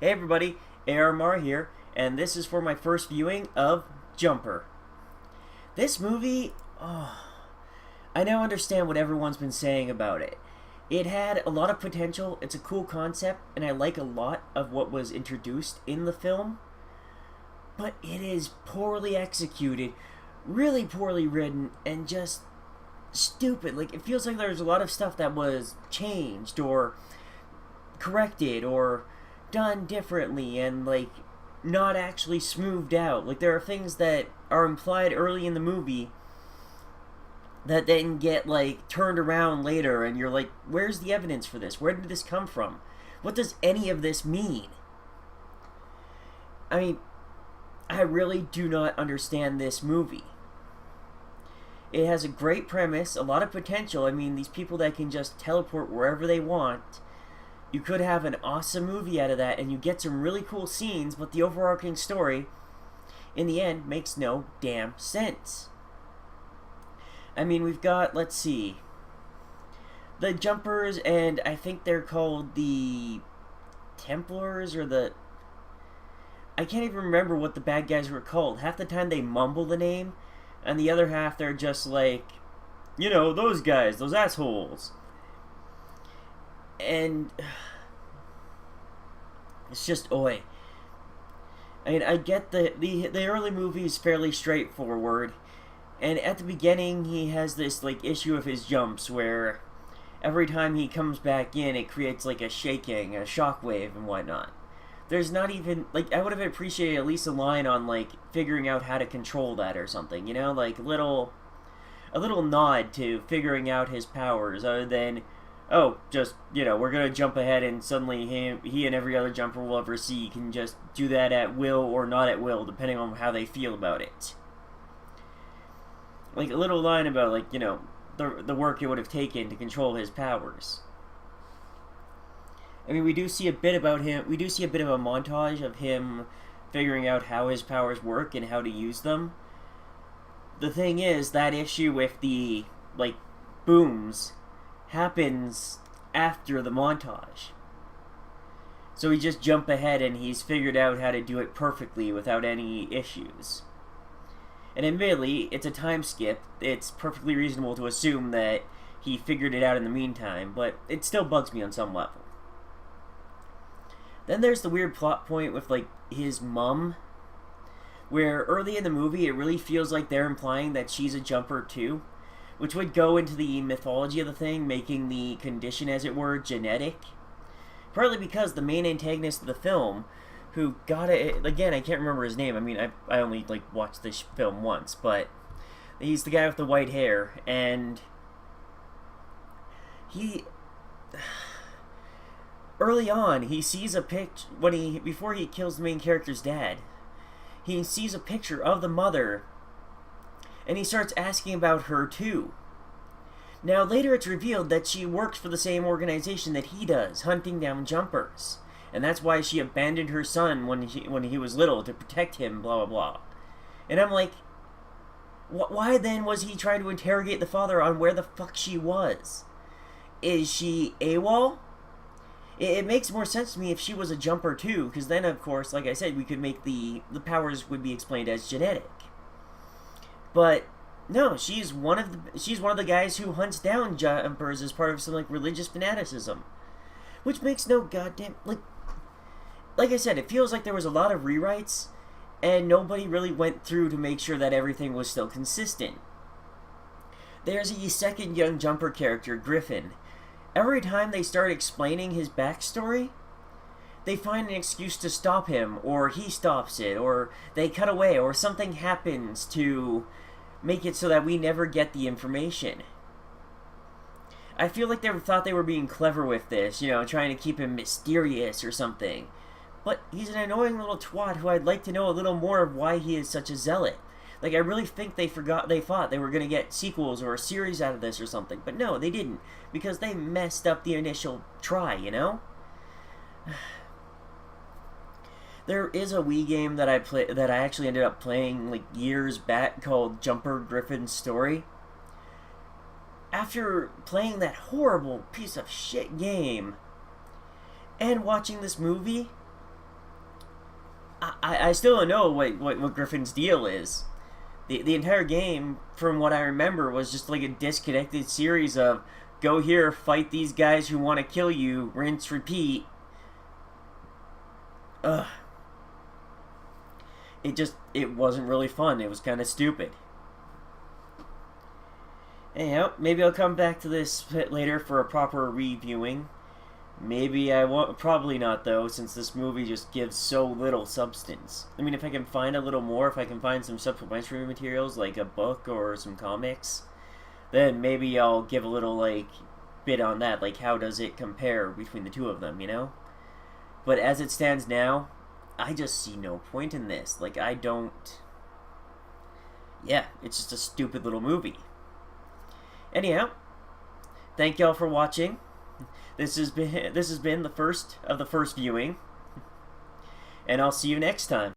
Hey everybody, ARMR here, and this is for my first viewing of Jumper. This movie, I now understand what everyone's been saying about it. It had a lot of potential, it's a cool concept, and I like a lot of what was introduced in the film, but it is poorly executed, really poorly written, and just stupid. Like, it feels like there's a lot of stuff that was changed, or corrected, or done differently, and like not actually smoothed out. Like, there are things that are implied early in the movie that then get like turned around later, and you're like, where's the evidence for this? Where did this come from? What does any of this mean? I mean, I really do not understand this movie. It has a great premise, a lot of potential. I mean, these people that can just teleport wherever they want, you could have an awesome movie out of that, and you get some really cool scenes, but the overarching story, in the end, makes no damn sense. I mean, we've got, let's see, the Jumpers, and I think they're called the Templars, or the... I can't even remember what the bad guys were called. Half the time they mumble the name, and the other half they're just like, you know, those guys, those assholes. And it's just oi. I mean, I get the early movie is fairly straightforward, and at the beginning he has this like issue of his jumps where every time he comes back in it creates like a shaking, a shockwave and whatnot. There's not even like, I would have appreciated at least a line on like figuring out how to control that or something, you know, like a little nod to figuring out his powers, other than, oh, just, you know, we're going to jump ahead and suddenly he and every other jumper we'll ever see can just do that at will or not at will, depending on how they feel about it. Like, a little line about, like, you know, the work it would have taken to control his powers. I mean, we do see a bit about him, we do see a bit of a montage of him figuring out how his powers work and how to use them. The thing is, that issue with the, like, booms happens after the montage. So we just jump ahead and he's figured out how to do it perfectly without any issues. And admittedly, it's a time skip. It's perfectly reasonable to assume that he figured it out in the meantime, but it still bugs me on some level. Then there's the weird plot point with, like, his mum, where early in the movie it really feels like they're implying that she's a jumper too, which would go into the mythology of the thing, making the condition, as it were, genetic. Partly because the main antagonist of the film, who got it, again, I can't remember his name, I mean, I only, like, watched this film once, but he's the guy with the white hair, and he... early on, he sees a picture, before he kills the main character's dad, he sees a picture of the mother, and he starts asking about her too. Now, later it's revealed that she works for the same organization that he does, hunting down jumpers. And that's why she abandoned her son when he was little to protect him, blah, blah, blah. And I'm like, why then was he trying to interrogate the father on where the fuck she was? Is she AWOL? It makes more sense to me if she was a jumper too, because then, of course, like I said, we could make the powers would be explained as genetic. But no, she's one of the guys who hunts down jumpers as part of some like religious fanaticism, which makes no goddamn like I said, it feels like there was a lot of rewrites, and nobody really went through to make sure that everything was still consistent. There's a second young jumper character, Griffin. Every time they start explaining his backstory, they find an excuse to stop him, or he stops it, or they cut away, or something happens to make it so that we never get the information. I feel like they thought they were being clever with this, you know, trying to keep him mysterious or something. But he's an annoying little twat who I'd like to know a little more of why he is such a zealot. Like, I really think they thought they were going to get sequels or a series out of this or something. But no, they didn't. Because they messed up the initial try, you know? There is a Wii game that I actually ended up playing like years back called Jumper Griffin's Story. After playing that horrible piece of shit game and watching this movie, I still don't know what Griffin's deal is. The entire game, from what I remember, was just like a disconnected series of go here, fight these guys who want to kill you, rinse, repeat. Ugh. It wasn't really fun. It was kind of stupid. Anyhow, maybe I'll come back to this bit later for a proper reviewing. Maybe I won't. Probably not, though, since this movie just gives so little substance. I mean, if I can find a little more, if I can find some supplementary materials, like a book or some comics, then maybe I'll give a little, like, bit on that. Like, how does it compare between the two of them, you know? But as it stands now, I just see no point in this. Like, I don't... Yeah, it's just a stupid little movie. Anyhow, thank y'all for watching. This has been the first of the first viewing, and I'll see you next time.